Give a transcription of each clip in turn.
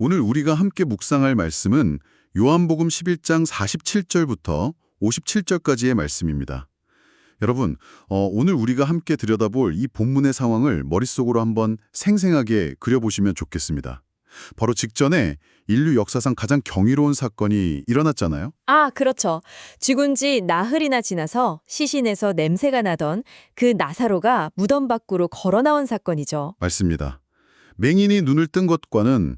오늘 우리가 함께 묵상할 말씀은 요한복음 11장 47절부터 57절까지의 말씀입니다. 여러분, 오늘 우리가 함께 들여다볼 이 본문의 상황을 머릿속으로 한번 생생하게 그려보시면 좋겠습니다. 바로 직전에 인류 역사상 가장 경이로운 사건이 일어났잖아요. 아, 그렇죠. 죽은 지 나흘이나 지나서 시신에서 냄새가 나던 그 나사로가 무덤 밖으로 걸어 나온 사건이죠. 맞습니다. 맹인이 눈을 뜬 것과는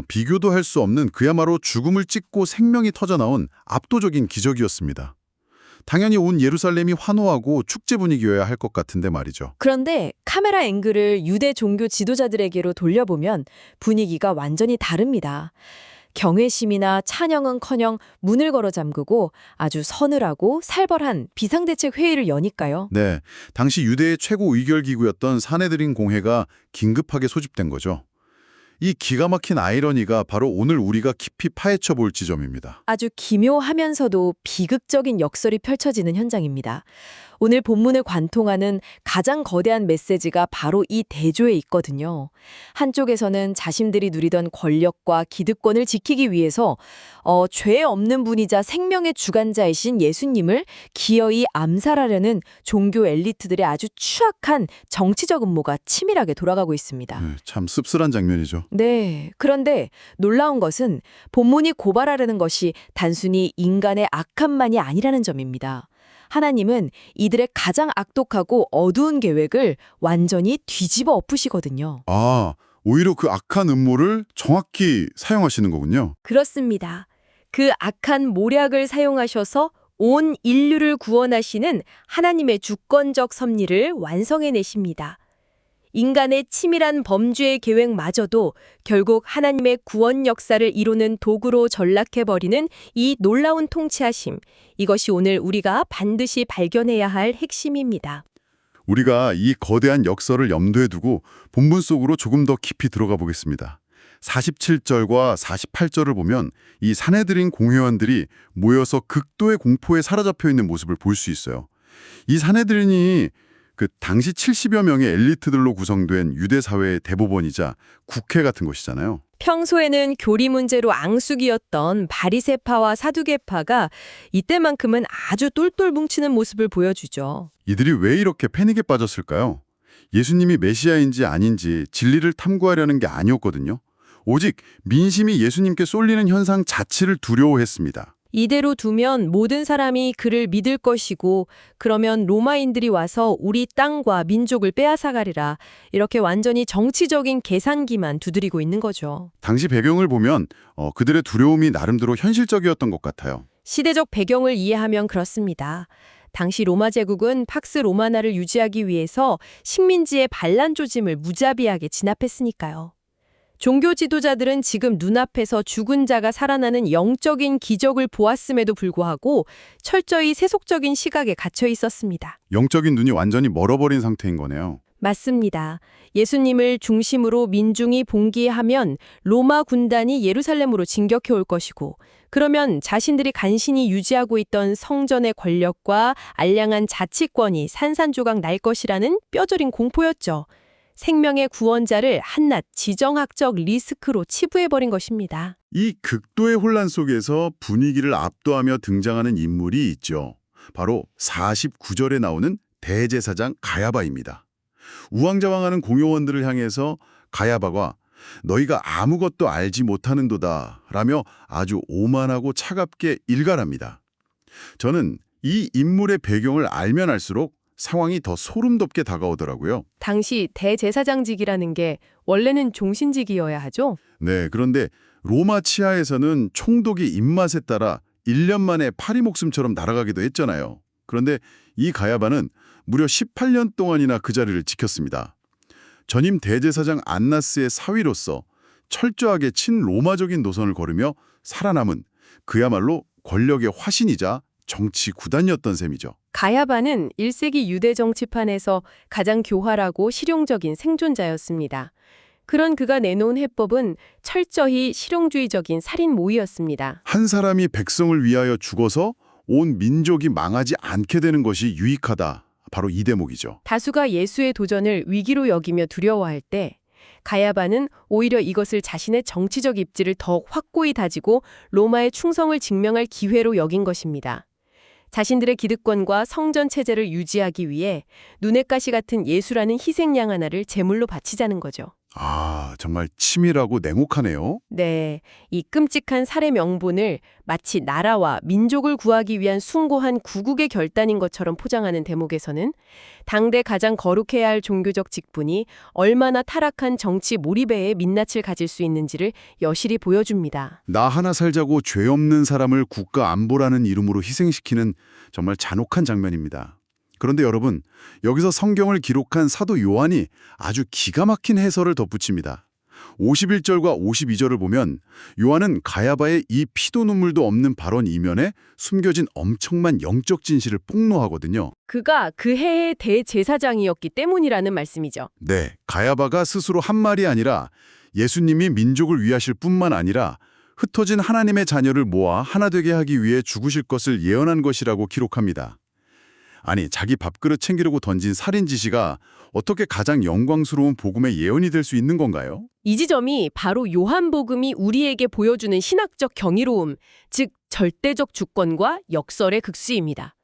비교도 할 수 없는 그야말로 죽음을 찍고 생명이 터져나온 압도적인 기적이었습니다. 당연히 온 예루살렘이 환호하고 축제 분위기여야 할 것 같은데 말이죠. 그런데 카메라 앵글을 유대 종교 지도자들에게로 돌려보면 분위기가 완전히 다릅니다. 경외심이나 찬양은커녕 문을 걸어 잠그고 아주 서늘하고 살벌한 비상대책 회의를 여니까요. 네, 당시 유대의 최고 의결기구였던 사내드린 공회가 긴급하게 소집된 거죠. 이 기가 막힌 아이러니가 바로 오늘 우리가 깊이 파헤쳐 볼 지점입니다. 아주 기묘하면서도 비극적인 역설이 펼쳐지는 현장입니다. 오늘 본문을 관통하는 가장 거대한 메시지가 바로 이 대조에 있거든요. 한쪽에서는 자신들이 누리던 권력과 기득권을 지키기 위해서 죄 없는 분이자 생명의 주관자이신 예수님을 기어이 암살하려는 종교 엘리트들의 아주 추악한 정치적 음모가 치밀하게 돌아가고 있습니다. 참 씁쓸한 장면이죠. 네, 그런데 놀라운 것은 본문이 고발하려는 것이 단순히 인간의 악함만이 아니라는 점입니다. 하나님은 이들의 가장 악독하고 어두운 계획을 완전히 뒤집어 엎으시거든요. 아, 오히려 그 악한 음모를 정확히 사용하시는 거군요. 그렇습니다. 그 악한 모략을 사용하셔서 온 인류를 구원하시는 하나님의 주권적 섭리를 완성해내십니다. 인간의 치밀한 범죄의 계획마저도 결국 하나님의 구원 역사를 이루는 도구로 전락해버리는 이 놀라운 통치하심, 이것이 오늘 우리가 반드시 발견해야 할 핵심입니다. 우리가 이 거대한 역설을 염두에 두고 본문 속으로 조금 더 깊이 들어가 보겠습니다. 47절과 48절을 보면 이 사내들인 공회원들이 모여서 극도의 공포에 사로잡혀 있는 모습을 볼 수 있어요. 이 사내들인이 그 당시 70여 명의 엘리트들로 구성된 유대 사회의 대법원이자 국회 같은 것이잖아요. 평소에는 교리 문제로 앙숙이었던 바리새파와 사두개파가 이때만큼은 아주 똘똘 뭉치는 모습을 보여주죠. 이들이 왜 이렇게 패닉에 빠졌을까요? 예수님이 메시아인지 아닌지 진리를 탐구하려는 게 아니었거든요. 오직 민심이 예수님께 쏠리는 현상 자체를 두려워했습니다. 이대로 두면 모든 사람이 그를 믿을 것이고 그러면 로마인들이 와서 우리 땅과 민족을 빼앗아가리라. 이렇게 완전히 정치적인 계산기만 두드리고 있는 거죠. 당시 배경을 보면 그들의 두려움이 나름대로 현실적이었던 것 같아요. 시대적 배경을 이해하면 그렇습니다. 당시 로마 제국은 팍스 로마나를 유지하기 위해서 식민지의 반란 조짐을 무자비하게 진압했으니까요. 종교 지도자들은 지금 눈앞에서 죽은 자가 살아나는 영적인 기적을 보았음에도 불구하고 철저히 세속적인 시각에 갇혀 있었습니다. 영적인 눈이 완전히 멀어버린 상태인 거네요. 맞습니다. 예수님을 중심으로 민중이 봉기하면 로마 군단이 예루살렘으로 진격해 올 것이고 그러면 자신들이 간신히 유지하고 있던 성전의 권력과 알량한 자치권이 산산조각 날 것이라는 뼈저린 공포였죠. 생명의 구원자를 한낱 지정학적 리스크로 치부해버린 것입니다. 이 극도의 혼란 속에서 분위기를 압도하며 등장하는 인물이 있죠. 바로 49절에 나오는 대제사장 가야바입니다. 우왕좌왕하는 공효원들을 향해서 가야바가 너희가 아무것도 알지 못하는도다 라며 아주 오만하고 차갑게 일갈합니다. 저는 이 인물의 배경을 알면 알수록 상황이 더 소름돋게 다가오더라고요. 당시 대제사장직이라는 게 원래는 종신직이어야 하죠? 네, 그런데 로마 치하에서는 총독이 입맛에 따라 1년 만에 파리 목숨처럼 날아가기도 했잖아요. 그런데 이 가야바는 무려 18년 동안이나 그 자리를 지켰습니다. 전임 대제사장 안나스의 사위로서 철저하게 친로마적인 노선을 걸으며 살아남은 그야말로 권력의 화신이자 정치 구단이었던 셈이죠. 가야바는 1세기 유대 정치판에서 가장 교활하고 실용적인 생존자였습니다. 그런 그가 내놓은 해법은 철저히 실용주의적인 살인 모의였습니다. 한 사람이 백성을 위하여 죽어서 온 민족이 망하지 않게 되는 것이 유익하다. 바로 이 대목이죠. 다수가 예수의 도전을 위기로 여기며 두려워할 때 가야바는 오히려 이것을 자신의 정치적 입지를 더욱 확고히 다지고 로마의 충성을 증명할 기회로 여긴 것입니다. 자신들의 기득권과 성전 체제를 유지하기 위해 눈엣 가시 같은 예수라는 희생양 하나를 제물로 바치자는 거죠. 아, 정말 치밀하고 냉혹하네요. 네, 이 끔찍한 살해 명분을 마치 나라와 민족을 구하기 위한 숭고한 구국의 결단인 것처럼 포장하는 대목에서는 당대 가장 거룩해야 할 종교적 직분이 얼마나 타락한 정치 몰입에 민낯을 가질 수 있는지를 여실히 보여줍니다. 나 하나 살자고 죄 없는 사람을 국가 안보라는 이름으로 희생시키는 정말 잔혹한 장면입니다. 그런데 여러분, 여기서 성경을 기록한 사도 요한이 아주 기가 막힌 해설을 덧붙입니다. 51절과 52절을 보면 요한은 가야바의 이 피도 눈물도 없는 발언 이면에 숨겨진 엄청난 영적 진실을 폭로하거든요. 그가 그 해의 대제사장이었기 때문이라는 말씀이죠. 네, 가야바가 스스로 한 말이 아니라 예수님이 민족을 위하실 뿐만 아니라 흩어진 하나님의 자녀를 모아 하나 되게 하기 위해 죽으실 것을 예언한 것이라고 기록합니다. 아니, 자기 밥그릇 챙기려고 던진 살인 지시가 어떻게 가장 영광스러운 복음의 예언이 될 수 있는 건가요? 이 지점이 바로 요한복음이 우리에게 보여주는 신학적 경이로움, 즉 절대적 주권과 역설의 극치입니다.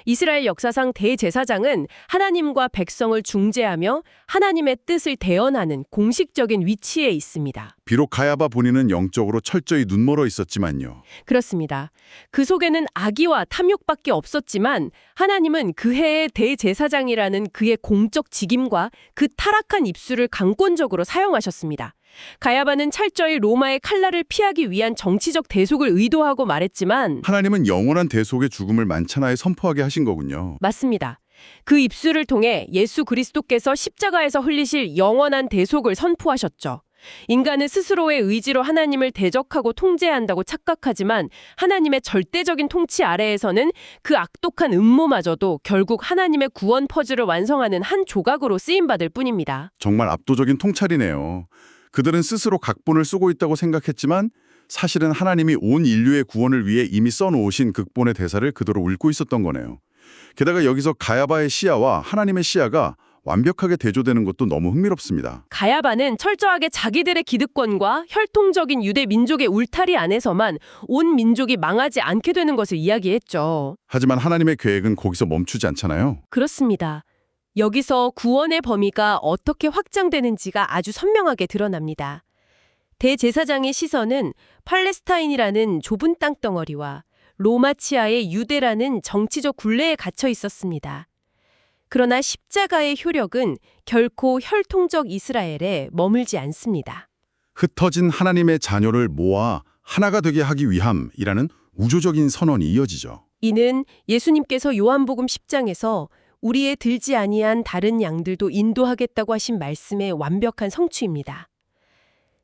이스라엘 역사상 대제사장은 하나님과 백성을 중재하며 하나님의 뜻을 대언하는 공식적인 위치에 있습니다. 비록 가야바 본인은 영적으로 철저히 눈멀어 있었지만요. 그렇습니다. 그 속에는 악의와 탐욕밖에 없었지만 하나님은 그 해의 대제사장이라는 그의 공적 직임과 그 타락한 입술을 강권적으로 사용하셨습니다. 가야바는 철저히 로마의 칼날을 피하기 위한 정치적 대속을 의도하고 말했지만 하나님은 영원한 대속의 죽음을 만찬하에 선포하게 하신 거군요. 맞습니다. 그 입술을 통해 예수 그리스도께서 십자가에서 흘리실 영원한 대속을 선포하셨죠. 인간은 스스로의 의지로 하나님을 대적하고 통제한다고 착각하지만 하나님의 절대적인 통치 아래에서는 그 악독한 음모마저도 결국 하나님의 구원 퍼즐을 완성하는 한 조각으로 쓰임받을 뿐입니다. 정말 압도적인 통찰이네요. 그들은 스스로 각본을 쓰고 있다고 생각했지만 사실은 하나님이 온 인류의 구원을 위해 이미 써놓으신 극본의 대사를 그대로 읽고 있었던 거네요. 게다가 여기서 가야바의 시야와 하나님의 시야가 완벽하게 대조되는 것도 너무 흥미롭습니다. 가야바는 철저하게 자기들의 기득권과 혈통적인 유대 민족의 울타리 안에서만 온 민족이 망하지 않게 되는 것을 이야기했죠. 하지만 하나님의 계획은 거기서 멈추지 않잖아요. 그렇습니다. 여기서 구원의 범위가 어떻게 확장되는지가 아주 선명하게 드러납니다. 대제사장의 시선은 팔레스타인이라는 좁은 땅덩어리와 로마 치하의 유대라는 정치적 굴레에 갇혀 있었습니다. 그러나 십자가의 효력은 결코 혈통적 이스라엘에 머물지 않습니다. 흩어진 하나님의 자녀를 모아 하나가 되게 하기 위함이라는 우조적인 선언이 이어지죠. 이는 예수님께서 요한복음 10장에서 우리의 들지 아니한 다른 양들도 인도하겠다고 하신 말씀의 완벽한 성취입니다.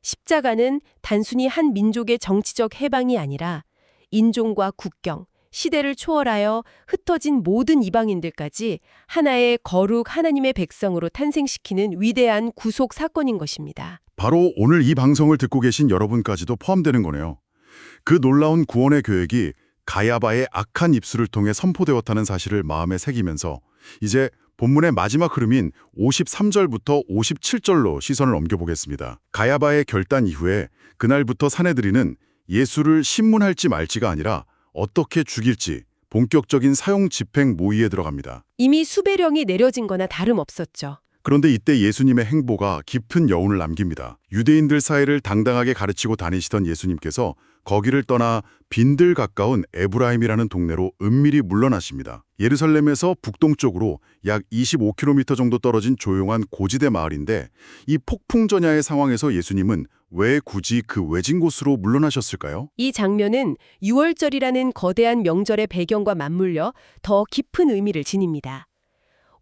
십자가는 단순히 한 민족의 정치적 해방이 아니라 인종과 국경, 시대를 초월하여 흩어진 모든 이방인들까지 하나의 거룩 하나님의 백성으로 탄생시키는 위대한 구속 사건인 것입니다. 바로 오늘 이 방송을 듣고 계신 여러분까지도 포함되는 거네요. 그 놀라운 구원의 계획이 가야바의 악한 입술을 통해 선포되었다는 사실을 마음에 새기면서 이제 본문의 마지막 흐름인 53절부터 57절로 시선을 옮겨보겠습니다. 가야바의 결단 이후에 그날부터 사내들이는 예수를 신문할지 말지가 아니라 어떻게 죽일지 본격적인 사형 집행 모의에 들어갑니다. 이미 수배령이 내려진 거나 다름없었죠. 그런데 이때 예수님의 행보가 깊은 여운을 남깁니다. 유대인들 사이를 당당하게 가르치고 다니시던 예수님께서 거기를 떠나 빈들 가까운 에브라임이라는 동네로 은밀히 물러나십니다. 예루살렘에서 북동쪽으로 약 25km 정도 떨어진 조용한 고지대 마을인데 이 폭풍전야의 상황에서 예수님은 왜 굳이 그 외진 곳으로 물러나셨을까요? 이 장면은 유월절이라는 거대한 명절의 배경과 맞물려 더 깊은 의미를 지닙니다.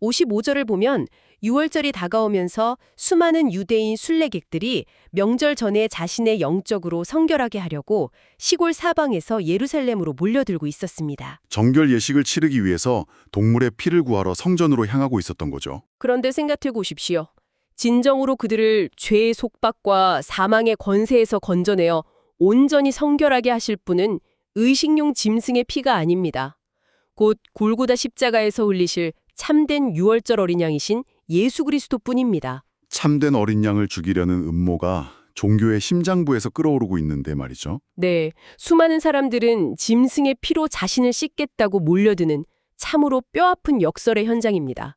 55절을 보면 유월절이 다가오면서 수많은 유대인 순례객들이 명절 전에 자신의 영적으로 성결하게 하려고 시골 사방에서 예루살렘으로 몰려들고 있었습니다. 정결 예식을 치르기 위해서 동물의 피를 구하러 성전으로 향하고 있었던 거죠. 그런데 생각해 보십시오. 진정으로 그들을 죄의 속박과 사망의 권세에서 건져내어 온전히 성결하게 하실 분은 의식용 짐승의 피가 아닙니다. 곧 골고다 십자가에서 흘리실 참된 유월절 어린 양이신 예수 그리스도뿐입니다. 참된 어린 양을 죽이려는 음모가 종교의 심장부에서 끓어오르고 있는데 말이죠. 네, 수많은 사람들은 짐승의 피로 자신을 씻겠다고 몰려드는 참으로 뼈아픈 역설의 현장입니다.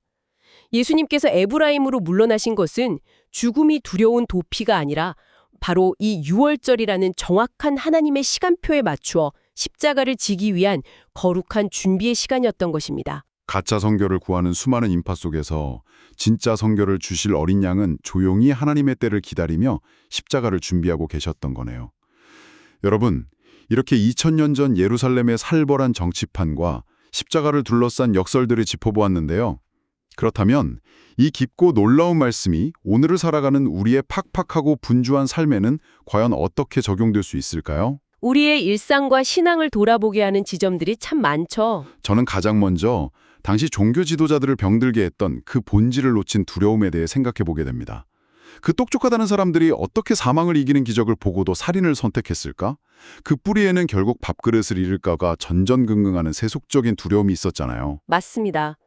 예수님께서 에브라임으로 물러나신 것은 죽음이 두려운 도피가 아니라 바로 이 유월절이라는 정확한 하나님의 시간표에 맞추어 십자가를 지기 위한 거룩한 준비의 시간이었던 것입니다. 가짜 성결을 구하는 수많은 인파 속에서 진짜 성결을 주실 어린 양은 조용히 하나님의 때를 기다리며 십자가를 준비하고 계셨던 거네요. 여러분, 이렇게 2000년 전 예루살렘의 살벌한 정치판과 십자가를 둘러싼 역설들을 짚어보았는데요. 그렇다면 이 깊고 놀라운 말씀이 오늘을 살아가는 우리의 팍팍하고 분주한 삶에는 과연 어떻게 적용될 수 있을까요? 우리의 일상과 신앙을 돌아보게 하는 지점들이 참 많죠. 저는 가장 먼저 당시 종교 지도자들을 병들게 했던 그 본질을 놓친 두려움에 대해 생각해 보게 됩니다. 그 똑똑하다는 사람들이 어떻게 사망을 이기는 기적을 보고도 살인을 선택했을까? 그 뿌리에는 결국 밥그릇을 잃을까가 전전긍긍하는 세속적인 두려움이 있었잖아요. 맞습니다.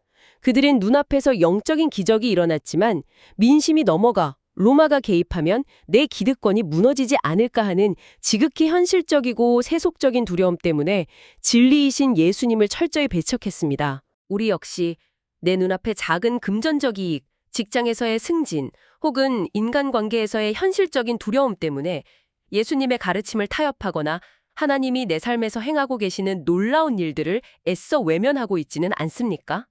그들은 눈앞에서 영적인 기적이 일어났지만 민심이 넘어가 로마가 개입하면 내 기득권이 무너지지 않을까 하는 지극히 현실적이고 세속적인 두려움 때문에 진리이신 예수님을 철저히 배척했습니다. 우리 역시 내 눈앞에 작은 금전적 이익, 직장에서의 승진, 혹은 인간관계에서의 현실적인 두려움 때문에 예수님의 가르침을 타협하거나 하나님이 내 삶에서 행하고 계시는 놀라운 일들을 애써 외면하고 있지는 않습니까?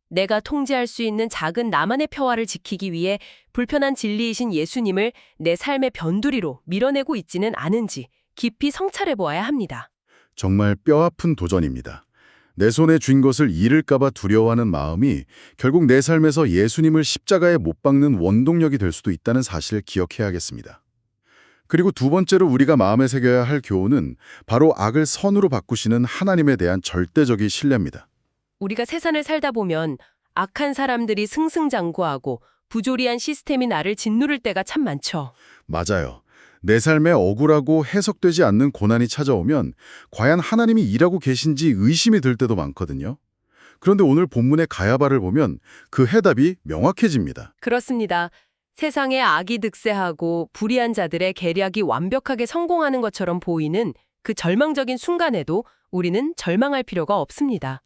내가 통제할 수 있는 작은 나만의 평화를 지키기 위해 불편한 진리이신 예수님을 내 삶의 변두리로 밀어내고 있지는 않은지 깊이 성찰해 보아야 합니다. 정말 뼈아픈 도전입니다. 내 손에 쥔 것을 잃을까봐 두려워하는 마음이 결국 내 삶에서 예수님을 십자가에 못 박는 원동력이 될 수도 있다는 사실을 기억해야겠습니다. 그리고 두 번째로 우리가 마음에 새겨야 할 교훈은 바로 악을 선으로 바꾸시는 하나님에 대한 절대적인 신뢰입니다. 우리가 세상을 살다 보면 악한 사람들이 승승장구하고 부조리한 시스템이 나를 짓누를 때가 참 많죠. 맞아요. 내 삶에 억울하고 해석되지 않는 고난이 찾아오면 과연 하나님이 일하고 계신지 의심이 들 때도 많거든요. 그런데 오늘 본문의 가야바를 보면 그 해답이 명확해집니다. 그렇습니다. 세상에 악이 득세하고 불의한 자들의 계략이 완벽하게 성공하는 것처럼 보이는 그 절망적인 순간에도 우리는 절망할 필요가 없습니다.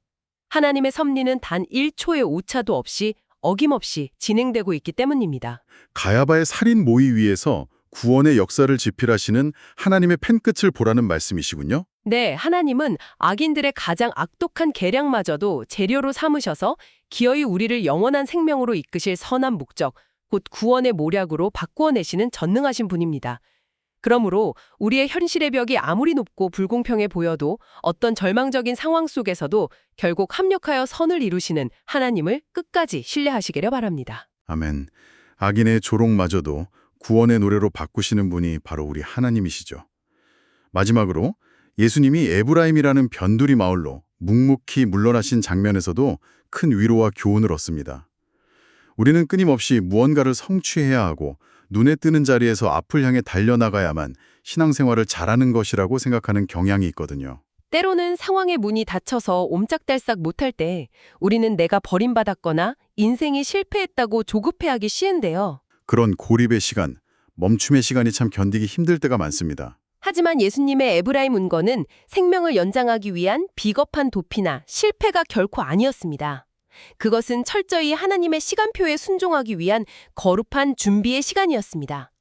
하나님의 섭리는 단 1초의 오차도 없이 어김없이 진행되고 있기 때문입니다. 가야바의 살인 모의 위에서 구원의 역사를 지필하시는 하나님의 펜끝을 보라는 말씀이시군요. 네, 하나님은 악인들의 가장 악독한 계략마저도 재료로 삼으셔서 기어이 우리를 영원한 생명으로 이끄실 선한 목적, 곧 구원의 모략으로 바꾸어내시는 전능하신 분입니다. 그러므로 우리의 현실의 벽이 아무리 높고 불공평해 보여도 어떤 절망적인 상황 속에서도 결국 합력하여 선을 이루시는 하나님을 끝까지 신뢰하시기를 바랍니다. 아멘. 악인의 조롱마저도 구원의 노래로 바꾸시는 분이 바로 우리 하나님이시죠. 마지막으로 예수님이 에브라임이라는 변두리 마을로 묵묵히 물러나신 장면에서도 큰 위로와 교훈을 얻습니다. 우리는 끊임없이 무언가를 성취해야 하고 눈에 뜨는 자리에서 앞을 향해 달려나가야만 신앙생활을 잘하는 것이라고 생각하는 경향이 있거든요. 때로는 상황의 문이 닫혀서 옴짝달싹 못할 때 우리는 내가 버림받았거나 인생이 실패했다고 조급해하기 쉬운데요. 그런 고립의 시간, 멈춤의 시간이 참 견디기 힘들 때가 많습니다. 하지만 예수님의 에브라임 운거는 생명을 연장하기 위한 비겁한 도피나 실패가 결코 아니었습니다. 그것은 철저히 하나님의 시간표에 순종하기 위한 거룩한 준비의 시간이었습니다.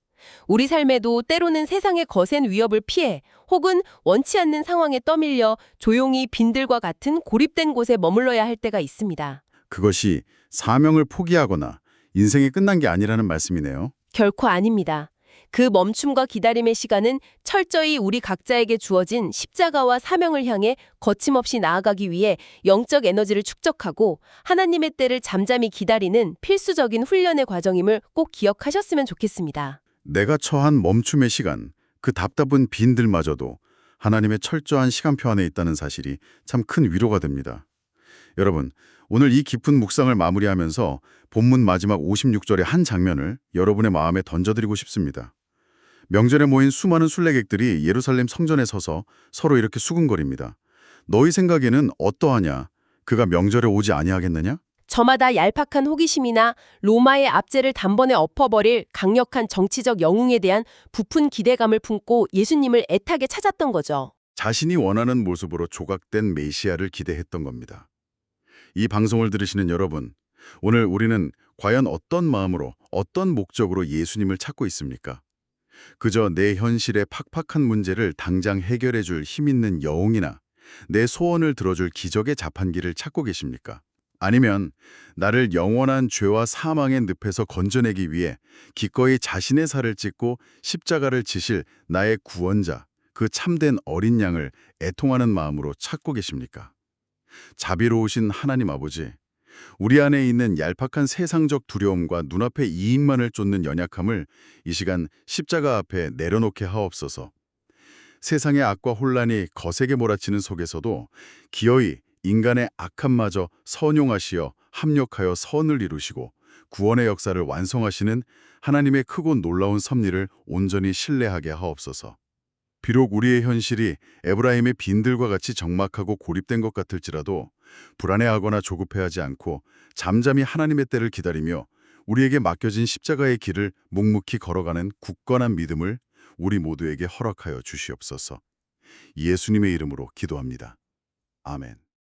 우리 삶에도 때로는 세상의 거센 위협을 피해 혹은 원치 않는 상황에 떠밀려 조용히 빈들과 같은 고립된 곳에 머물러야 할 때가 있습니다. 그것이 사명을 포기하거나 인생이 끝난 게 아니라는 말씀이네요. 결코 아닙니다. 그 멈춤과 기다림의 시간은 철저히 우리 각자에게 주어진 십자가와 사명을 향해 거침없이 나아가기 위해 영적 에너지를 축적하고 하나님의 때를 잠잠히 기다리는 필수적인 훈련의 과정임을 꼭 기억하셨으면 좋겠습니다. 내가 처한 멈춤의 시간, 그 답답한 빈들마저도 하나님의 철저한 시간표 안에 있다는 사실이 참 큰 위로가 됩니다. 여러분, 오늘 이 깊은 묵상을 마무리하면서 본문 마지막 56절의 한 장면을 여러분의 마음에 던져드리고 싶습니다. 명절에 모인 수많은 순례객들이 예루살렘 성전에 서서 서로 이렇게 수군거립니다. 너희 생각에는 어떠하냐? 그가 명절에 오지 아니하겠느냐? 저마다 얄팍한 호기심이나 로마의 압제를 단번에 엎어버릴 강력한 정치적 영웅에 대한 부푼 기대감을 품고 예수님을 애타게 찾았던 거죠. 자신이 원하는 모습으로 조각된 메시아를 기대했던 겁니다. 이 방송을 들으시는 여러분, 오늘 우리는 과연 어떤 마음으로, 어떤 목적으로 예수님을 찾고 있습니까? 그저 내 현실의 팍팍한 문제를 당장 해결해 줄 힘 있는 여웅이나 내 소원을 들어줄 기적의 자판기를 찾고 계십니까? 아니면 나를 영원한 죄와 사망의 늪에서 건져내기 위해 기꺼이 자신의 살을 찢고 십자가를 지실 나의 구원자, 그 참된 어린 양을 애통하는 마음으로 찾고 계십니까? 자비로우신 하나님 아버지, 우리 안에 있는 얄팍한 세상적 두려움과 눈앞의 이익만을 쫓는 연약함을 이 시간 십자가 앞에 내려놓게 하옵소서. 세상의 악과 혼란이 거세게 몰아치는 속에서도 기어이 인간의 악함마저 선용하시어 합력하여 선을 이루시고 구원의 역사를 완성하시는 하나님의 크고 놀라운 섭리를 온전히 신뢰하게 하옵소서. 비록 우리의 현실이 에브라임의 빈들과 같이 적막하고 고립된 것 같을지라도 불안해하거나 조급해하지 않고 잠잠히 하나님의 때를 기다리며 우리에게 맡겨진 십자가의 길을 묵묵히 걸어가는 굳건한 믿음을 우리 모두에게 허락하여 주시옵소서. 예수님의 이름으로 기도합니다. 아멘.